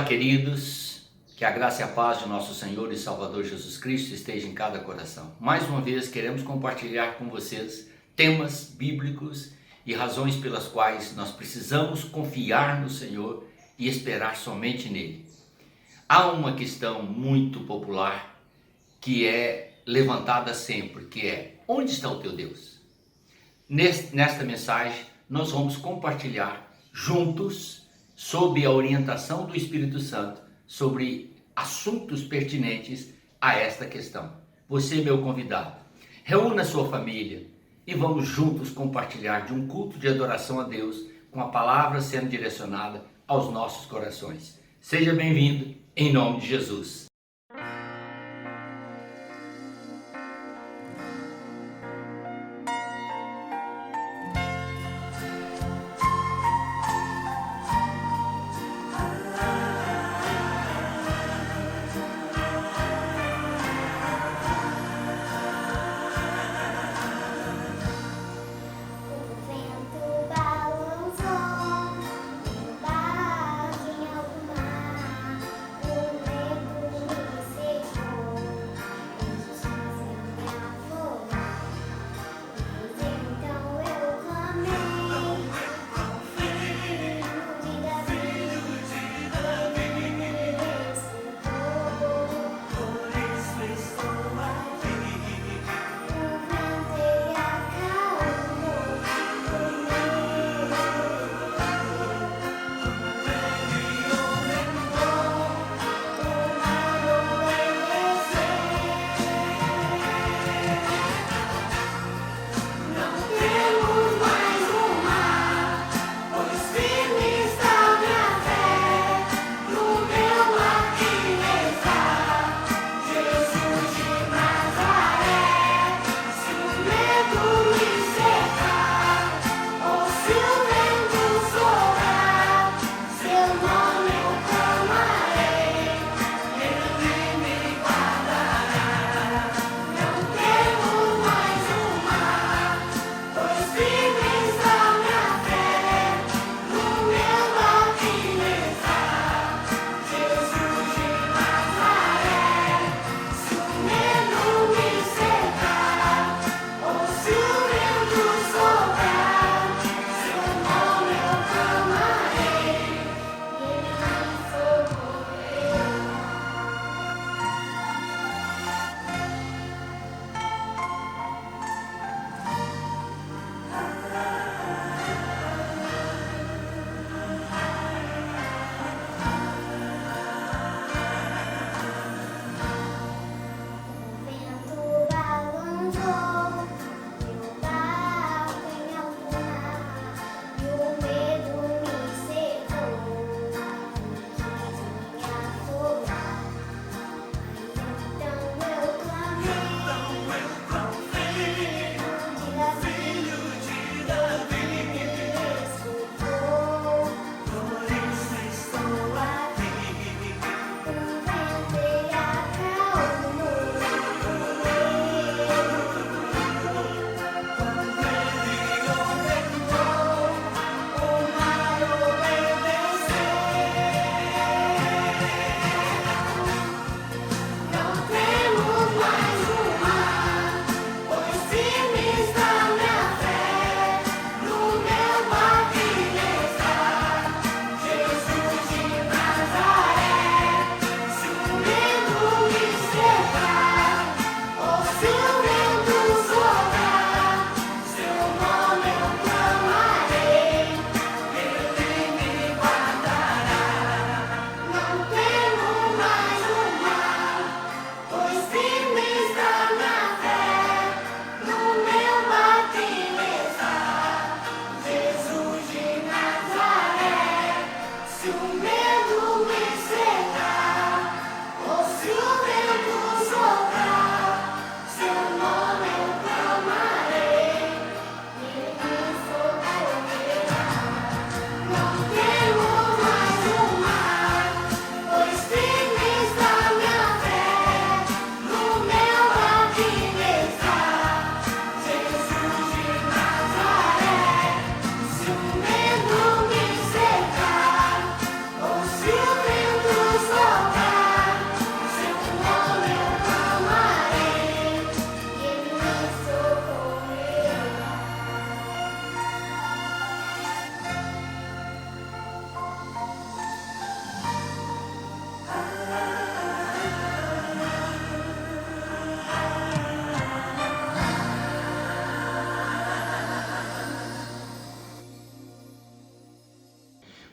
Olá, queridos, que a graça e a paz de nosso Senhor e Salvador Jesus Cristo esteja em cada coração. Mais uma vez queremos compartilhar com vocês temas bíblicos e razões pelas quais nós precisamos confiar no Senhor e esperar somente nele. Há uma questão muito popular que é levantada sempre, que é: onde está o teu Deus? Nesta mensagem nós vamos compartilhar juntos, sob a orientação do Espírito Santo, sobre assuntos pertinentes a esta questão. Você, meu convidado, reúna sua família e vamos juntos compartilhar de um culto de adoração a Deus, com a palavra sendo direcionada aos nossos corações. Seja bem-vindo, em nome de Jesus.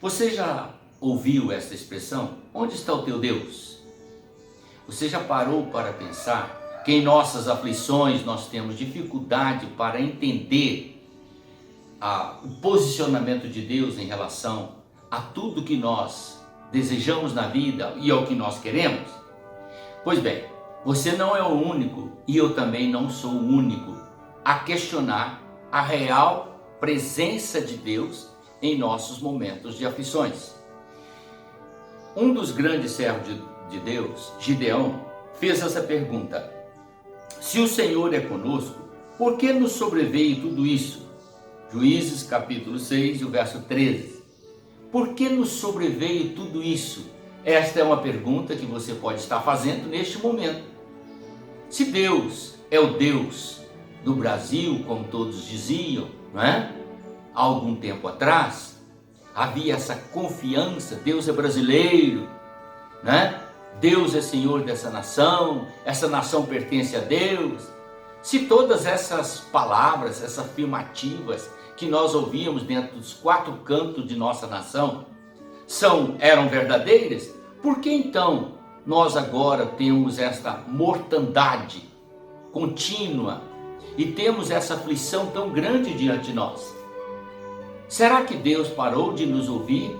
Você já ouviu essa expressão? Onde está o teu Deus? Você já parou para pensar que em nossas aflições nós temos dificuldade para entender o posicionamento de Deus em relação a tudo que nós desejamos na vida e ao que nós queremos? Pois bem, você não é o único e eu também não sou o único a questionar a real presença de Deus em nossos momentos de aflições. Um dos grandes servos de Deus, Gideão, fez essa pergunta: se o Senhor é conosco, por que nos sobreveio tudo isso? Juízes capítulo 6, o verso 13. Por que nos sobreveio tudo isso? Esta é uma pergunta que você pode estar fazendo neste momento. Se Deus é o Deus do Brasil, como todos diziam, não é? Há algum tempo atrás, havia essa confiança: Deus é brasileiro, né? Deus é Senhor dessa nação, essa nação pertence a Deus. Se todas essas palavras, essas afirmativas que nós ouvíamos dentro dos quatro cantos de nossa nação eram verdadeiras, por que então nós agora temos esta mortandade contínua e temos essa aflição tão grande diante de nós? Será que Deus parou de nos ouvir?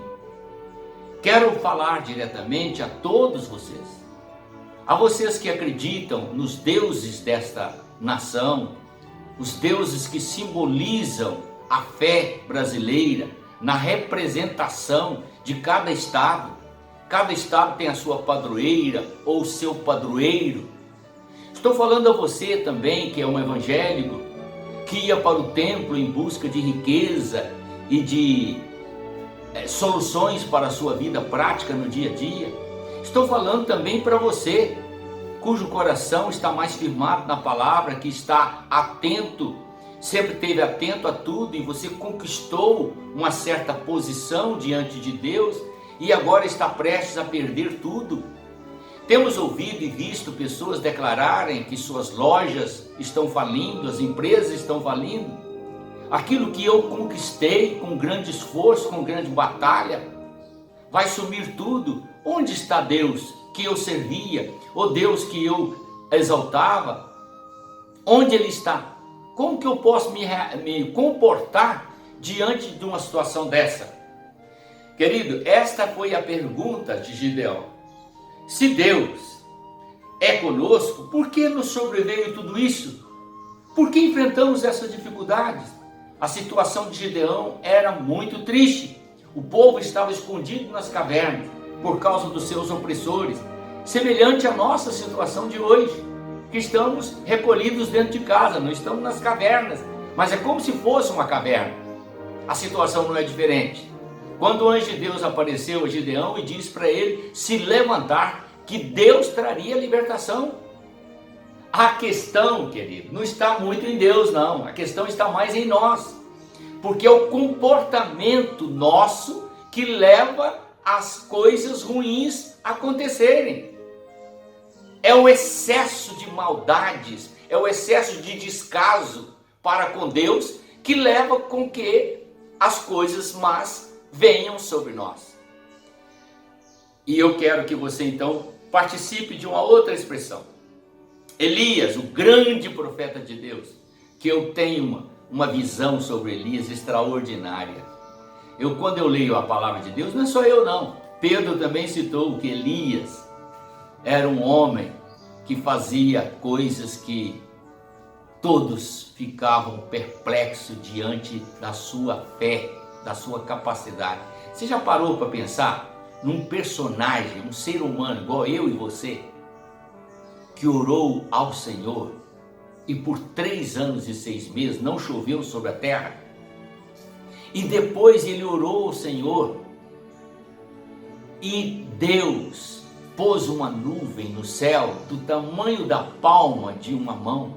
Quero falar diretamente a todos vocês, a vocês que acreditam nos deuses desta nação, os deuses que simbolizam a fé brasileira, na representação de cada estado. Cada estado tem a sua padroeira ou o seu padroeiro. Estou falando a você também que é um evangélico, que ia para o templo em busca de riqueza e de soluções para a sua vida prática no dia a dia. Estou falando também para você, cujo coração está mais firmado na palavra, que está atento, sempre esteve atento a tudo, e você conquistou uma certa posição diante de Deus e agora está prestes a perder tudo. Temos ouvido e visto pessoas declararem que suas lojas estão falindo, as empresas estão falindo. Aquilo que eu conquistei com grande esforço, com grande batalha, vai sumir tudo. Onde está Deus que eu servia, o Deus que eu exaltava? Onde Ele está? Como que eu posso me comportar diante de uma situação dessa? Querido, esta foi a pergunta de Gideão. Se Deus é conosco, por que nos sobreveio tudo isso? Por que enfrentamos essas dificuldades? A situação de Gideão era muito triste. O povo estava escondido nas cavernas por causa dos seus opressores, semelhante à nossa situação de hoje, que estamos recolhidos dentro de casa, não estamos nas cavernas, mas é como se fosse uma caverna. A situação não é diferente. Quando o anjo de Deus apareceu a Gideão e disse para ele se levantar, que Deus traria libertação. A questão, querido, não está muito em Deus, não. A questão está mais em nós. Porque é o comportamento nosso que leva as coisas ruins a acontecerem. É o excesso de maldades, é o excesso de descaso para com Deus que leva com que as coisas más venham sobre nós. E eu quero que você então participe de uma outra expressão. Elias, o grande profeta de Deus, que eu tenho uma visão sobre Elias extraordinária. Quando eu leio a palavra de Deus, não é só eu não. Pedro também citou que Elias era um homem que fazia coisas que todos ficavam perplexos diante da sua fé, da sua capacidade. Você já parou para pensar num personagem, um ser humano igual eu e você, que orou ao Senhor e por 3 anos e 6 meses não choveu sobre a terra? E depois ele orou ao Senhor e Deus pôs uma nuvem no céu do tamanho da palma de uma mão,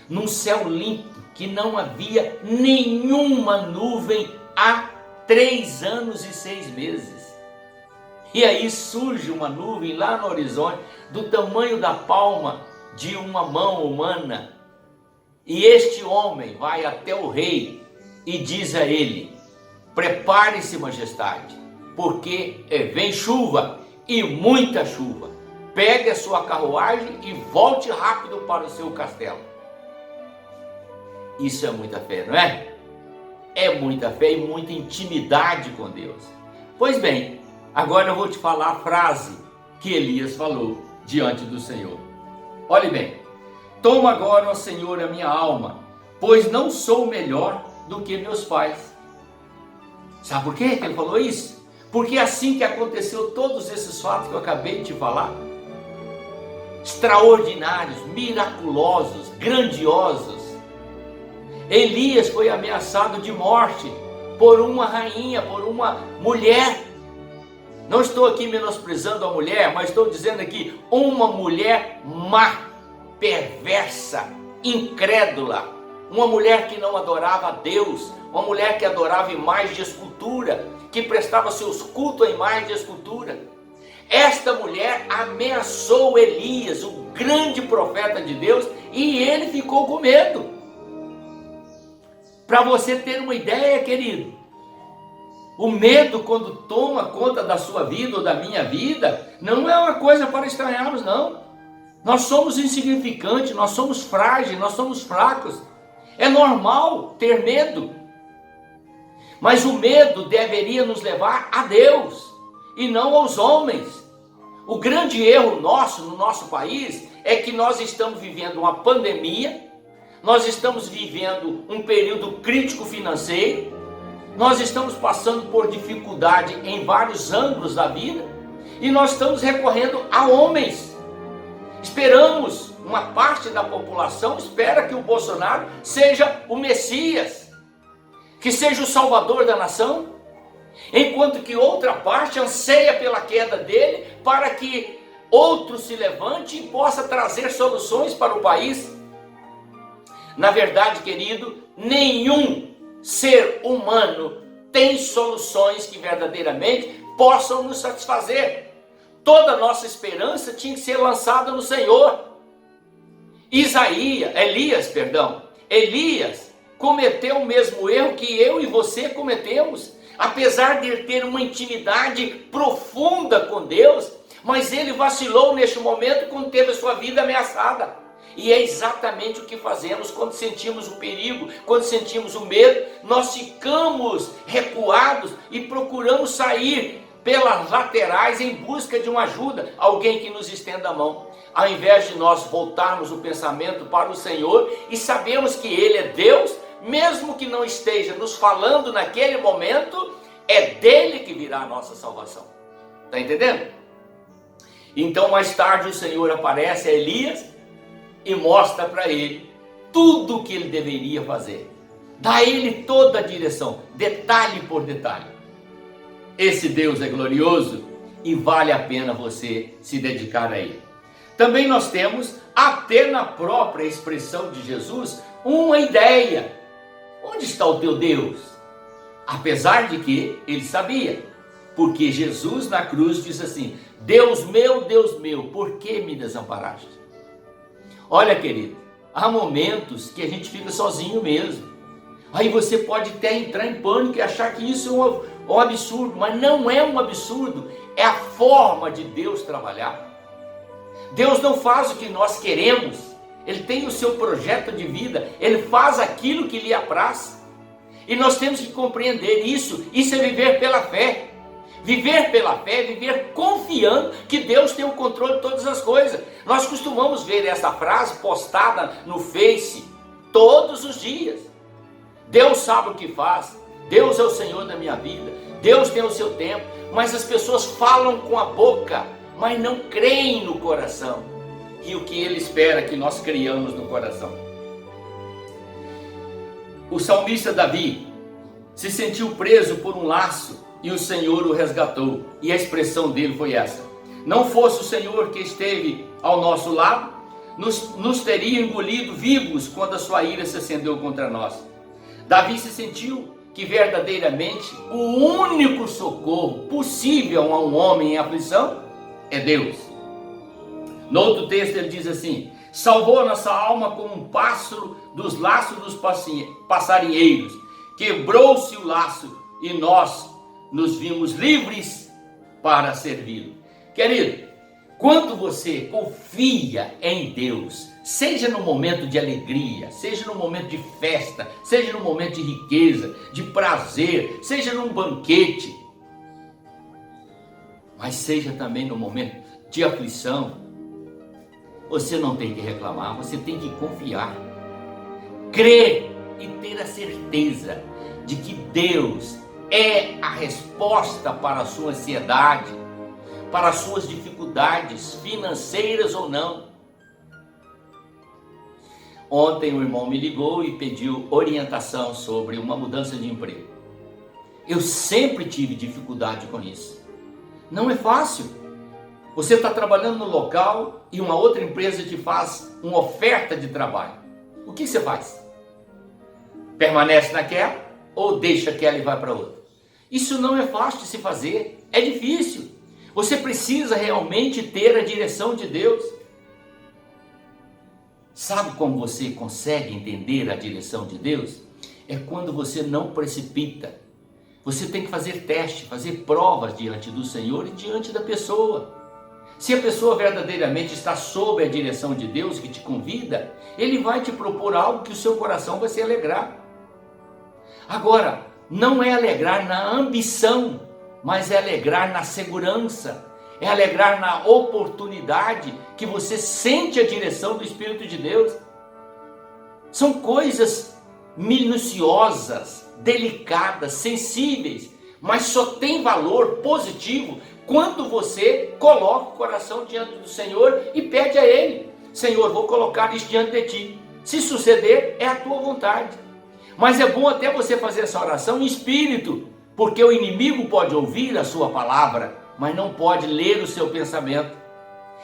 num céu limpo que não havia nenhuma nuvem há 3 anos e 6 meses. E aí surge uma nuvem lá no horizonte do tamanho da palma de uma mão humana. E este homem vai até o rei e diz a ele: Prepare-se, majestade, porque vem chuva e muita chuva. Pegue a sua carruagem e volte rápido para o seu castelo. Isso é muita fé, não é? É muita fé e muita intimidade com Deus. Pois bem, agora eu vou te falar a frase que Elias falou diante do Senhor. Olhe bem: toma agora, ó Senhor, a minha alma, pois não sou melhor do que meus pais. Sabe por quê que ele falou isso? Porque é assim que aconteceu todos esses fatos que eu acabei de te falar. Extraordinários, miraculosos, grandiosos. Elias foi ameaçado de morte por uma rainha, por uma mulher. Não estou aqui menosprezando a mulher, mas estou dizendo aqui, uma mulher má, perversa, incrédula, uma mulher que não adorava a Deus, uma mulher que adorava imagens de escultura, que prestava seus cultos a imagens de escultura. Esta mulher ameaçou Elias, o grande profeta de Deus, e ele ficou com medo. Para você ter uma ideia, querido, o medo, quando toma conta da sua vida ou da minha vida, não é uma coisa para estranharmos, não. Nós somos insignificantes, nós somos frágeis, nós somos fracos. É normal ter medo. Mas o medo deveria nos levar a Deus e não aos homens. O grande erro nosso, no nosso país, é que nós estamos vivendo uma pandemia, nós estamos vivendo um período crítico financeiro, nós estamos passando por dificuldade em vários ângulos da vida e nós estamos recorrendo a homens. Esperamos, uma parte da população espera que o Bolsonaro seja o Messias, que seja o salvador da nação, enquanto que outra parte anseia pela queda dele para que outro se levante e possa trazer soluções para o país. Na verdade, querido, nenhum ser humano tem soluções que verdadeiramente possam nos satisfazer. Toda a nossa esperança tinha que ser lançada no Senhor. Elias cometeu o mesmo erro que eu e você cometemos, apesar de ele ter uma intimidade profunda com Deus, mas ele vacilou neste momento quando teve a sua vida ameaçada. E é exatamente o que fazemos quando sentimos o perigo, quando sentimos o medo. Nós ficamos recuados e procuramos sair pelas laterais em busca de uma ajuda, alguém que nos estenda a mão, ao invés de nós voltarmos o pensamento para o Senhor e sabemos que Ele é Deus, mesmo que não esteja nos falando naquele momento, é dele que virá a nossa salvação. Está entendendo? Então mais tarde o Senhor aparece a Elias e mostra para ele tudo o que ele deveria fazer. Dá a ele toda a direção, detalhe por detalhe. Esse Deus é glorioso e vale a pena você se dedicar a Ele. Também nós temos, até na própria expressão de Jesus, uma ideia. Onde está o teu Deus? Apesar de que ele sabia, porque Jesus na cruz diz assim: Deus meu, por que me desamparaste? Olha, querido, há momentos que a gente fica sozinho mesmo. Aí você pode até entrar em pânico e achar que isso é um absurdo, mas não é um absurdo, é a forma de Deus trabalhar. Deus não faz o que nós queremos, Ele tem o seu projeto de vida, Ele faz aquilo que lhe apraz. E nós temos que compreender isso é viver pela fé. Viver pela fé, viver confiando que Deus tem o controle de todas as coisas. Nós costumamos ver essa frase postada no Face todos os dias. Deus sabe o que faz, Deus é o Senhor da minha vida, Deus tem o seu tempo, mas as pessoas falam com a boca, mas não creem no coração, e o que Ele espera que nós criamos no coração. O salmista Davi se sentiu preso por um laço e o Senhor o resgatou, e a expressão dele foi essa: não fosse o Senhor que esteve ao nosso lado, nos teria engolido vivos quando a sua ira se acendeu contra nós. Davi se sentiu que verdadeiramente o único socorro possível a um homem em aflição é Deus. No outro texto ele diz assim: salvou a nossa alma como um pássaro dos laços dos passarinheiros, quebrou-se o laço e nós nos vimos livres para servi-lo. Querido, quando você confia em Deus, seja no momento de alegria, seja no momento de festa, seja no momento de riqueza, de prazer, seja num banquete, mas seja também no momento de aflição, você não tem que reclamar, você tem que confiar, crer e ter a certeza de que Deus é a resposta para a sua ansiedade, para as suas dificuldades financeiras ou não. Ontem um irmão me ligou e pediu orientação sobre uma mudança de emprego. Eu sempre tive dificuldade com isso. Não é fácil. Você está trabalhando no local e uma outra empresa te faz uma oferta de trabalho. O que você faz? Permanece naquela ou deixa aquela e vai para outra? Isso não é fácil de se fazer, é difícil. Você precisa realmente ter a direção de Deus. Sabe como você consegue entender a direção de Deus? É quando você não precipita. Você tem que fazer teste, fazer provas diante do Senhor e diante da pessoa. Se a pessoa verdadeiramente está sob a direção de Deus que te convida, Ele vai te propor algo que o seu coração vai se alegrar. Agora, não é alegrar na ambição, mas é alegrar na segurança, é alegrar na oportunidade que você sente a direção do Espírito de Deus. São coisas minuciosas, delicadas, sensíveis, mas só tem valor positivo quando você coloca o coração diante do Senhor e pede a Ele: Senhor, vou colocar isso diante de Ti. Se suceder, é a Tua vontade. Mas é bom até você fazer essa oração em espírito, porque o inimigo pode ouvir a sua palavra, mas não pode ler o seu pensamento.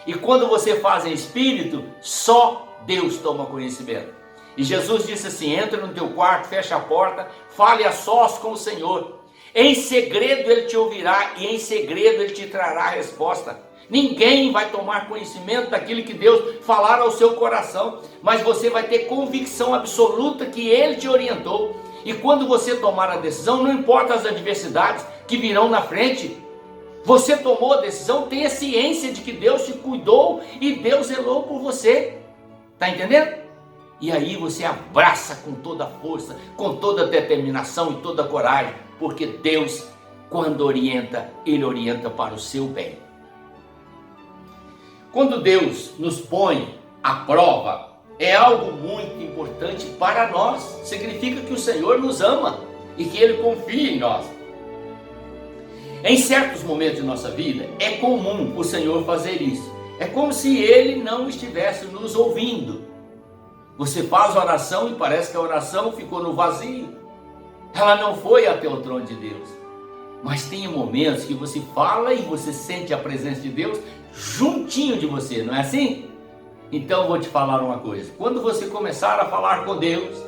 E quando você faz em espírito, só Deus toma conhecimento. E Jesus disse assim: entra no teu quarto, fecha a porta, fale a sós com o Senhor. Em segredo Ele te ouvirá e em segredo Ele te trará a resposta. Ninguém vai tomar conhecimento daquilo que Deus falar ao seu coração, mas você vai ter convicção absoluta que Ele te orientou. E quando você tomar a decisão, não importa as adversidades que virão na frente, você tomou a decisão, tenha ciência de que Deus te cuidou e Deus zelou por você. Está entendendo? E aí você abraça com toda a força, com toda a determinação e toda a coragem, porque Deus, quando orienta, Ele orienta para o seu bem. Quando Deus nos põe à prova, é algo muito importante para nós. Significa que o Senhor nos ama e que Ele confia em nós. Em certos momentos de nossa vida, é comum o Senhor fazer isso. É como se Ele não estivesse nos ouvindo. Você faz a oração e parece que a oração ficou no vazio. Ela não foi até o trono de Deus. Mas tem momentos que você fala e você sente a presença de Deus juntinho de você, não é assim? Então eu vou te falar uma coisa: quando você começar a falar com Deus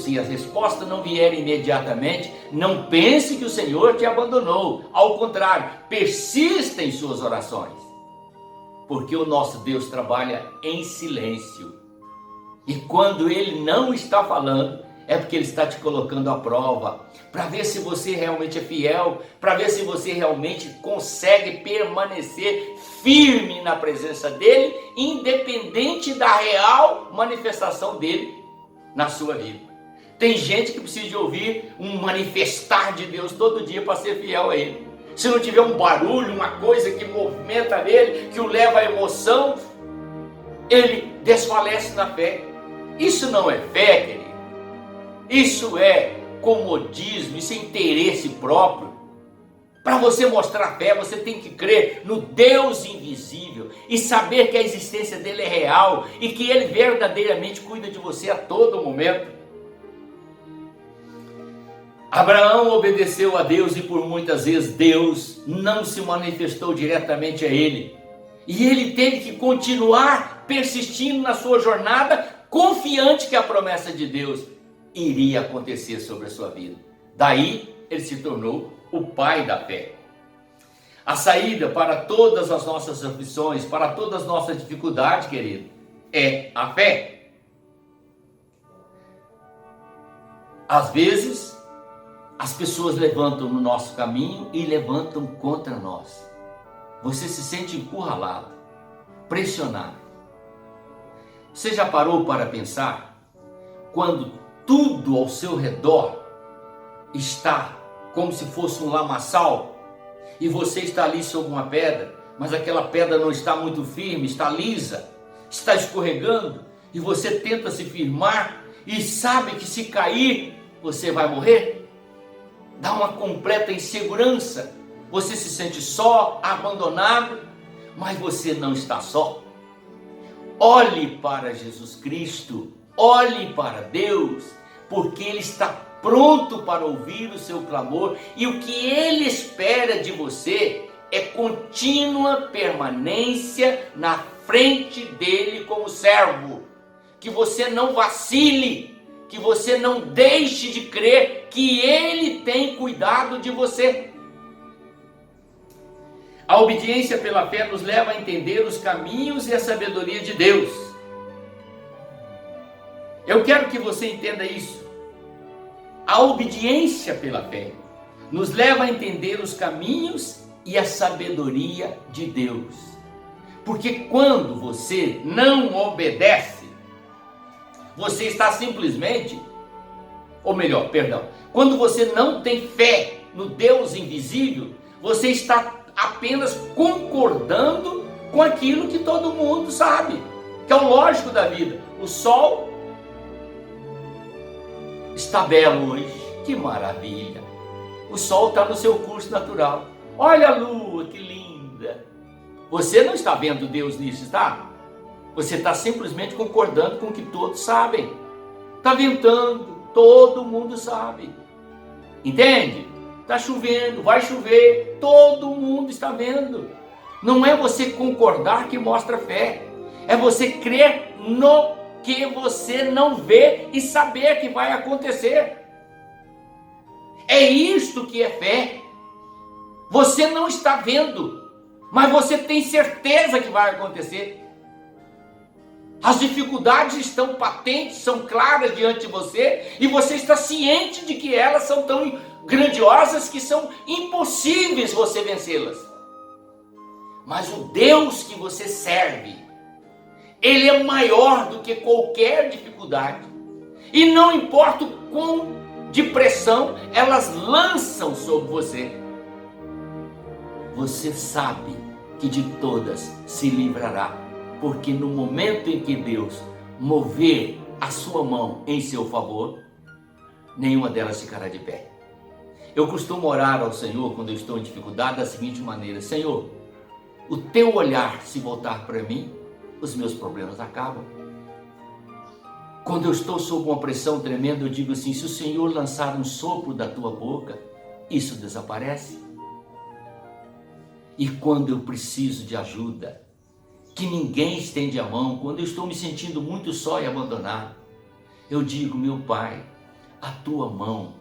e a resposta não vier imediatamente, não pense que o Senhor te abandonou. Ao contrário, persista em suas orações, porque o nosso Deus trabalha em silêncio. E quando Ele não está falando, é porque Ele está te colocando à prova, para ver se você realmente é fiel, para ver se você realmente consegue permanecer firme na presença dEle, independente da real manifestação dEle na sua vida. Tem gente que precisa de ouvir um manifestar de Deus todo dia para ser fiel a Ele. Se não tiver um barulho, uma coisa que movimenta nele, que o leva à emoção, ele desfalece na fé. Isso não é fé, querido. Isso é comodismo, isso é interesse próprio. Para você mostrar fé, você tem que crer no Deus invisível e saber que a existência dele é real e que ele verdadeiramente cuida de você a todo momento. Abraão obedeceu a Deus e por muitas vezes Deus não se manifestou diretamente a ele. E ele teve que continuar persistindo na sua jornada, confiante que a promessa de Deus iria acontecer sobre a sua vida. Daí ele se tornou o pai da fé. A saída para todas as nossas aflições, para todas as nossas dificuldades, querido, é a fé. Às vezes, as pessoas levantam no nosso caminho e levantam contra nós. Você se sente encurralado, pressionado. Você já parou para pensar quando tudo ao seu redor está como se fosse um lamaçal e você está ali sobre uma pedra, mas aquela pedra não está muito firme, está lisa, está escorregando e você tenta se firmar e sabe que se cair você vai morrer? Dá uma completa insegurança, você se sente só, abandonado, mas você não está só. Olhe para Jesus Cristo, olhe para Deus, porque Ele está pronto para ouvir o seu clamor e o que Ele espera de você é contínua permanência na frente dEle como servo, que você não vacile, que você não deixe de crer que Ele tem cuidado de você. A obediência pela fé nos leva a entender os caminhos e a sabedoria de Deus. Eu quero que você entenda isso. A obediência pela fé nos leva a entender os caminhos e a sabedoria de Deus. Porque quando você não obedece, você está simplesmente, quando você não tem fé no Deus invisível, você está apenas concordando com aquilo que todo mundo sabe, que é o lógico da vida. O sol está belo hoje, que maravilha. O sol está no seu curso natural. Olha a lua, que linda. Você não está vendo Deus nisso, está? Você está simplesmente concordando com o que todos sabem. Está ventando, todo mundo sabe. Entende? Está chovendo, vai chover, todo mundo está vendo. Não é você concordar que mostra fé. É você crer no que você não vê e saber que vai acontecer. É isto que é fé. Você não está vendo, mas você tem certeza que vai acontecer. As dificuldades estão patentes, são claras diante de você, e você está ciente de que elas são tão grandiosas que são impossíveis você vencê-las. Mas o Deus que você serve, Ele é maior do que qualquer dificuldade. E não importa o quão de pressão elas lançam sobre você, você sabe que de todas se livrará. Porque no momento em que Deus mover a sua mão em seu favor, nenhuma delas ficará de pé. Eu costumo orar ao Senhor quando eu estou em dificuldade da seguinte maneira: Senhor, o teu olhar se voltar para mim, os meus problemas acabam. Quando eu estou sob uma pressão tremenda, eu digo assim: se o Senhor lançar um sopro da tua boca, isso desaparece. E quando eu preciso de ajuda, que ninguém estende a mão, quando eu estou me sentindo muito só e abandonado, eu digo: meu Pai, a tua mão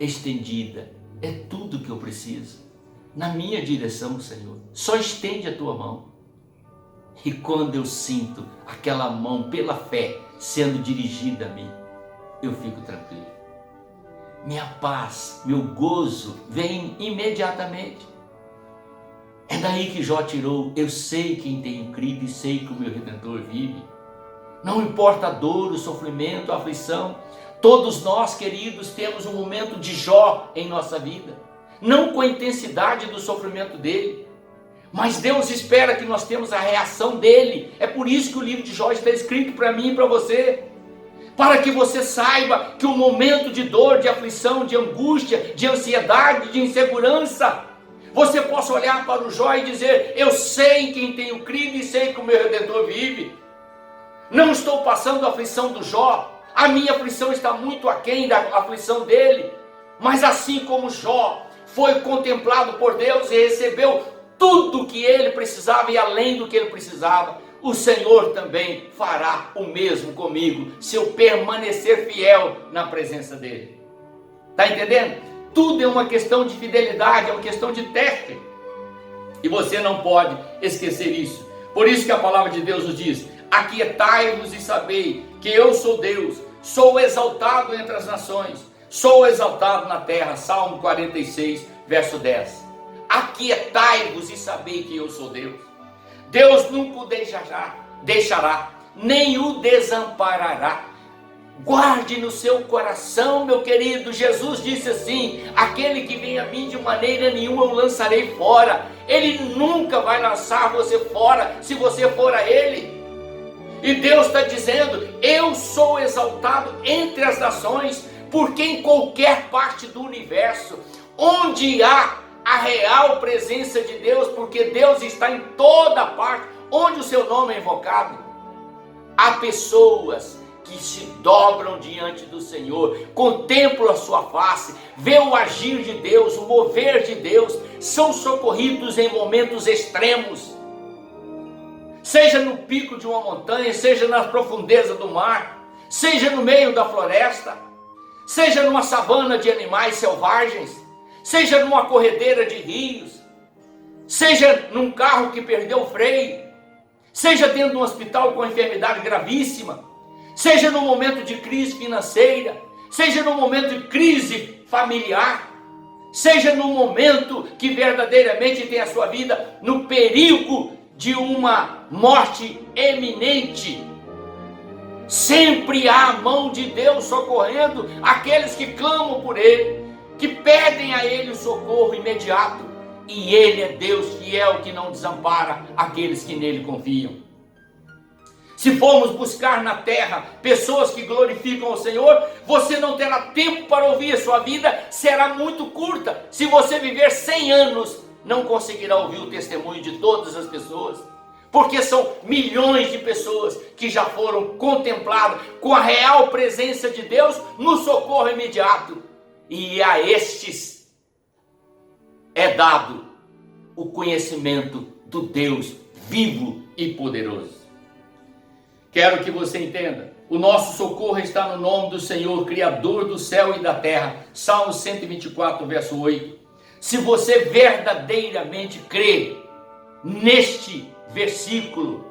estendida é tudo que eu preciso. Na minha direção, Senhor, só estende a tua mão. E quando eu sinto aquela mão pela fé sendo dirigida a mim, eu fico tranquilo. Minha paz, meu gozo vem imediatamente. É daí que Jó tirou: eu sei quem tenho crido e sei que o meu Redentor vive. Não importa a dor, o sofrimento, a aflição, todos nós, queridos, temos um momento de Jó em nossa vida. Não com a intensidade do sofrimento dele, mas Deus espera que nós tenhamos a reação dele. É por isso que o livro de Jó está escrito para mim e para você. Para que você saiba que o momento de dor, de aflição, de angústia, de ansiedade, de insegurança, você possa olhar para o Jó e dizer: eu sei em quem tenho crido e sei que o meu Redentor vive. Não estou passando a aflição do Jó, a minha aflição está muito aquém da aflição dele. Mas assim como Jó foi contemplado por Deus e recebeu tudo o que ele precisava e além do que ele precisava, o Senhor também fará o mesmo comigo, se eu permanecer fiel na presença dele. Está entendendo? Tudo é uma questão de fidelidade, é uma questão de teste. E você não pode esquecer isso. Por isso que a palavra de Deus nos diz: aquietai-vos e sabei que eu sou Deus, sou exaltado entre as nações, Sou exaltado na terra. Salmo 46, verso 10. Aquietai-vos e sabei que eu sou Deus. Deus nunca o deixará, nem o desamparará. Guarde no seu coração, meu querido. Jesus disse assim: aquele que vem a mim, de maneira nenhuma eu lançarei fora. Ele nunca vai lançar você fora, se você for a Ele. E Deus está dizendo: eu sou exaltado entre as nações, porque em qualquer parte do universo, onde há a real presença de Deus, porque Deus está em toda parte, onde o seu nome é invocado, há pessoas que se dobram diante do Senhor, contemplam a sua face, vê o agir de Deus, o mover de Deus, são socorridos em momentos extremos, seja no pico de uma montanha, seja na profundeza do mar, seja no meio da floresta, seja numa savana de animais selvagens, seja numa corredeira de rios, seja num carro que perdeu o freio, seja dentro de um hospital com enfermidade gravíssima, seja no momento de crise financeira, seja no momento de crise familiar, seja no momento que verdadeiramente tem a sua vida no perigo de uma morte eminente, sempre há a mão de Deus socorrendo aqueles que clamam por Ele, que pedem a Ele o socorro imediato, e Ele é Deus fiel que não desampara aqueles que nele confiam. Se formos buscar na terra pessoas que glorificam o Senhor, você não terá tempo para ouvir. A sua vida será muito curta. Se você viver 100 anos, não conseguirá ouvir o testemunho de todas as pessoas, porque são milhões de pessoas que já foram contempladas com a real presença de Deus no socorro imediato. E a estes é dado o conhecimento do Deus vivo e poderoso. Quero que você entenda, o nosso socorro está no nome do Senhor, Criador do céu e da terra. Salmo 124, verso 8. Se você verdadeiramente crê neste versículo,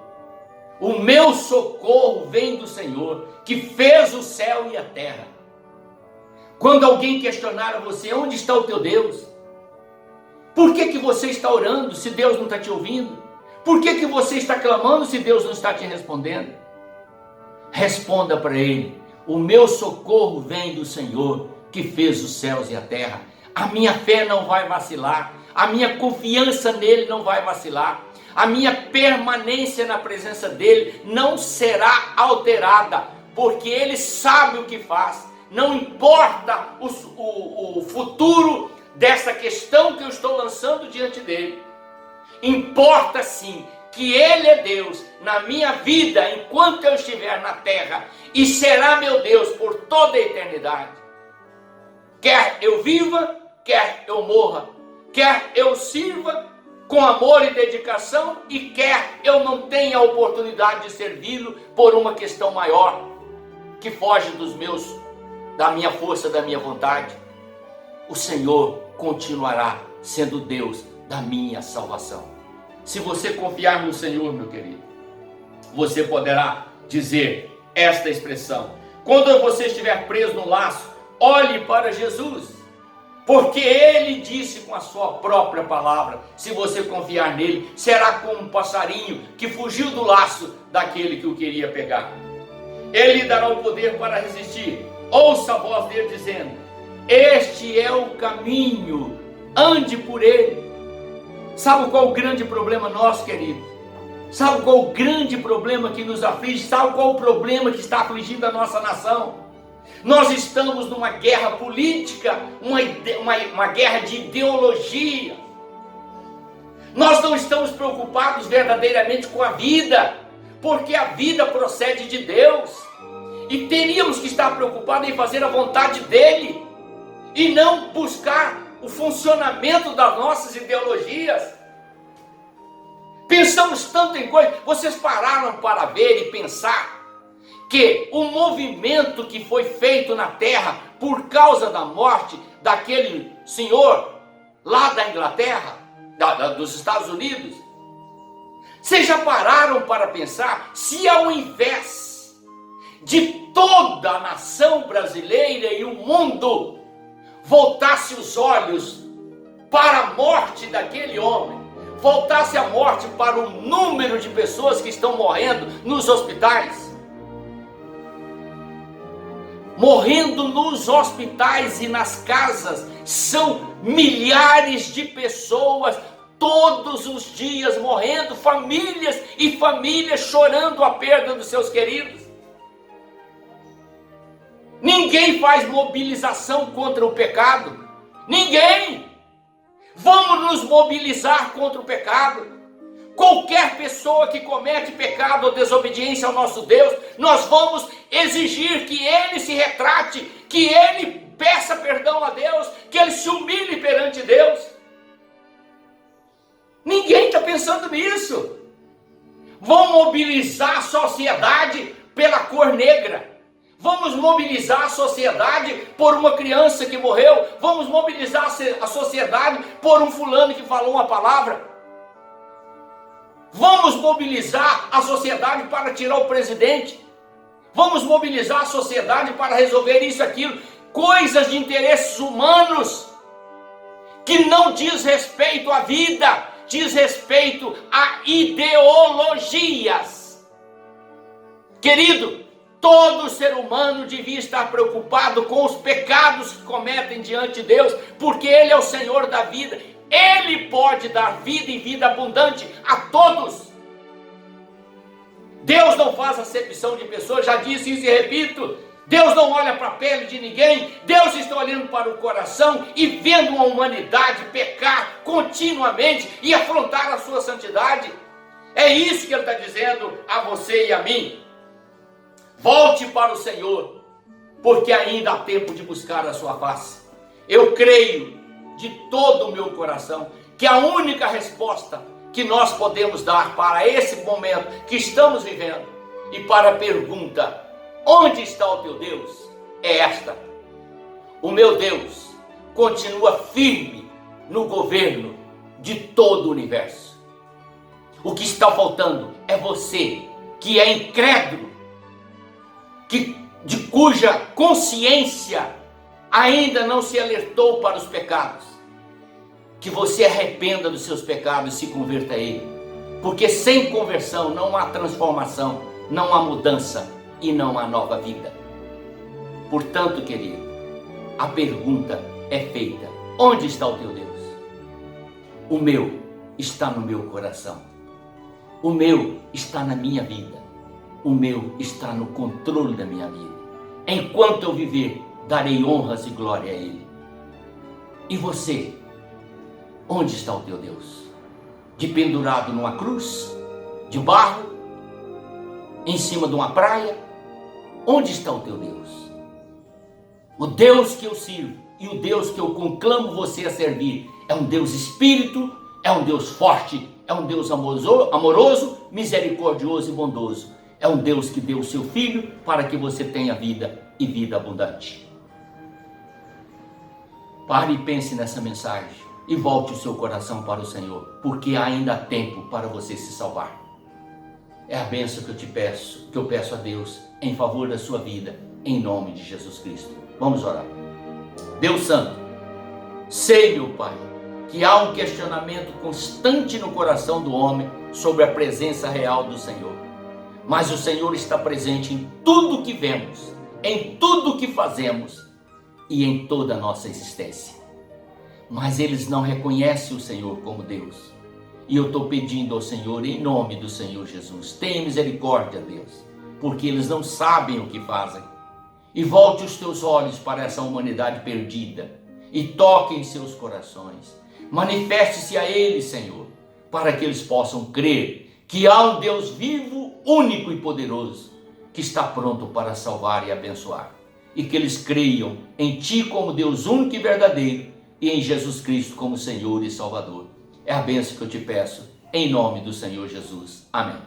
o meu socorro vem do Senhor, que fez o céu e a terra. Quando alguém questionar a você, onde está o teu Deus? Por que você está orando se Deus não está te ouvindo? Por que você está clamando se Deus não está te respondendo? Responda para ele: o meu socorro vem do Senhor, que fez os céus e a terra. A minha fé não vai vacilar, a minha confiança nele não vai vacilar, a minha permanência na presença dele não será alterada, porque ele sabe o que faz. Não importa o futuro dessa questão que eu estou lançando diante dele, importa sim que Ele é Deus na minha vida enquanto eu estiver na terra, e será meu Deus por toda a eternidade. Quer eu viva, quer eu morra, quer eu sirva com amor e dedicação, e quer eu não tenha a oportunidade de servi-lo por uma questão maior, que foge da minha força, da minha vontade, o Senhor continuará sendo Deus da minha salvação. Se você confiar no Senhor, meu querido, você poderá dizer esta expressão: quando você estiver preso no laço, olhe para Jesus, porque Ele disse com a sua própria palavra, se você confiar nele, será como um passarinho que fugiu do laço daquele que o queria pegar. Ele lhe dará o poder para resistir. Ouça a voz dele dizendo: este é o caminho, ande por ele. Sabe qual o grande problema nosso, querido? Sabe qual o grande problema que nos aflige? Sabe qual o problema que está afligindo a nossa nação? Nós estamos numa guerra política, uma guerra de ideologia. Nós não estamos preocupados verdadeiramente com a vida, porque a vida procede de Deus. E teríamos que estar preocupados em fazer a vontade dele, e não buscar o funcionamento das nossas ideologias. Pensamos tanto em coisas. Vocês pararam para ver e pensar que o movimento que foi feito na terra por causa da morte daquele senhor lá da Inglaterra, dos Estados Unidos? Vocês já pararam para pensar se ao invés de toda a nação brasileira e o mundo voltasse os olhos para a morte daquele homem, voltasse a morte para o número de pessoas que estão morrendo nos hospitais. Morrendo nos hospitais e nas casas, são milhares de pessoas todos os dias morrendo, famílias e famílias chorando a perda dos seus queridos. Ninguém faz mobilização contra o pecado, ninguém. Vamos nos mobilizar contra o pecado. Qualquer pessoa que comete pecado ou desobediência ao nosso Deus, nós vamos exigir que ele se retrate, que ele peça perdão a Deus, que ele se humilhe perante Deus. Ninguém está pensando nisso. Vamos mobilizar a sociedade pela cor negra. Vamos mobilizar a sociedade por uma criança que morreu. Vamos mobilizar a sociedade por um fulano que falou uma palavra. Vamos mobilizar a sociedade para tirar o presidente. Vamos mobilizar a sociedade para resolver isso e aquilo. Coisas de interesses humanos que não diz respeito à vida, diz respeito a ideologias. Querido, todo ser humano devia estar preocupado com os pecados que cometem diante de Deus, porque Ele é o Senhor da vida. Ele pode dar vida e vida abundante a todos. Deus não faz acepção de pessoas, já disse isso e repito. Deus não olha para a pele de ninguém. Deus está olhando para o coração e vendo uma humanidade pecar continuamente e afrontar a sua santidade. É isso que Ele está dizendo a você e a mim. Volte para o Senhor, porque ainda há tempo de buscar a sua face. Eu creio de todo o meu coração que a única resposta que nós podemos dar para esse momento que estamos vivendo e para a pergunta, onde está o teu Deus? É esta: o meu Deus continua firme no governo de todo o universo. O que está faltando é você, que é incrédulo, de cuja consciência ainda não se alertou para os pecados, que você arrependa dos seus pecados e se converta a Ele, porque sem conversão não há transformação, não há mudança e não há nova vida. Portanto, querido, a pergunta é feita: onde está o teu Deus? O meu está no meu coração, o meu está na minha vida, o meu está no controle da minha vida. Enquanto eu viver, darei honras e glória a Ele. E você, onde está o teu Deus? De pendurado numa cruz, de barro, em cima de uma praia? Onde está o teu Deus? O Deus que eu sirvo e o Deus que eu conclamo você a servir é um Deus Espírito, é um Deus forte, é um Deus amoroso, misericordioso e bondoso. É um Deus que deu o seu Filho para que você tenha vida e vida abundante. Pare e pense nessa mensagem e volte o seu coração para o Senhor, porque ainda há tempo para você se salvar. É a bênção que eu te peço, que eu peço a Deus em favor da sua vida, em nome de Jesus Cristo. Vamos orar. Deus Santo, sei, meu Pai, que há um questionamento constante no coração do homem sobre a presença real do Senhor. Mas o Senhor está presente em tudo que vemos, em tudo que fazemos e em toda a nossa existência. Mas eles não reconhecem o Senhor como Deus. E eu estou pedindo ao Senhor, em nome do Senhor Jesus, tenha misericórdia, Deus, porque eles não sabem o que fazem. E volte os teus olhos para essa humanidade perdida e toque em seus corações. Manifeste-se a eles, Senhor, para que eles possam crer que há um Deus vivo, único e poderoso, que está pronto para salvar e abençoar. E que eles creiam em Ti como Deus único e verdadeiro e em Jesus Cristo como Senhor e Salvador. É a bênção que eu te peço, em nome do Senhor Jesus. Amém.